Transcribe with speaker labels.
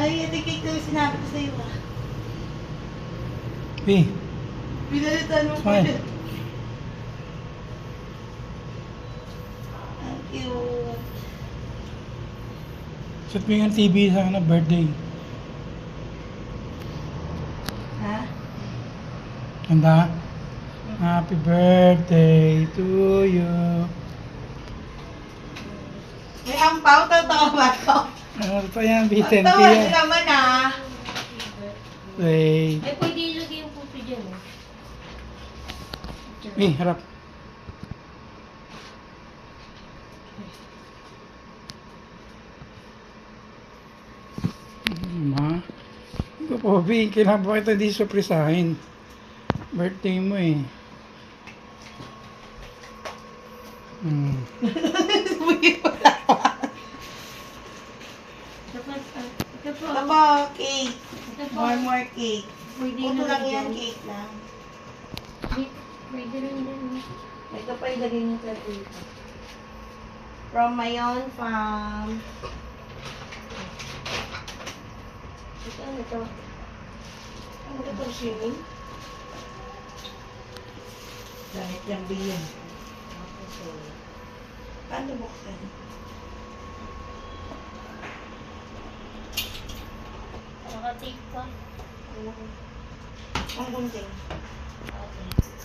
Speaker 1: Ay, ito cake na yung sinabi ko sa'yo ah.
Speaker 2: Pi,
Speaker 1: Pinalitan mo pa
Speaker 2: Smile.
Speaker 1: yun. Ang cute.
Speaker 2: set mo yung TV sa ano, birthday.
Speaker 1: Ha?
Speaker 2: Handa? Happy birthday to you.
Speaker 1: May ampaw, totoo ba ito?
Speaker 2: Ano pa yan, Vicente?
Speaker 1: Tawa na naman ah.
Speaker 2: Wait.
Speaker 3: Ay, pwede ilagay yung puso dyan, eh.
Speaker 2: Harap. Ma? Ito po, Bi. Kailangan pa kita di surprisahin. Birthday mo eh.
Speaker 3: Dapat, ito po.
Speaker 1: Ito po, cake.
Speaker 3: Ito po.
Speaker 1: More cake.
Speaker 3: Pwede
Speaker 1: Puto lang
Speaker 3: ilagay
Speaker 1: yan,
Speaker 3: dyan.
Speaker 1: cake lang.
Speaker 3: Pwede rin dyan, eh.
Speaker 1: Ito pa ilagay niyo sa dito. From my own farm. Ito, ano ito? Ano ito, swimming? Dahil yung biyan. Paano buksan?
Speaker 3: Naka-tape pa.
Speaker 1: Ang gunting.
Speaker 3: Okay.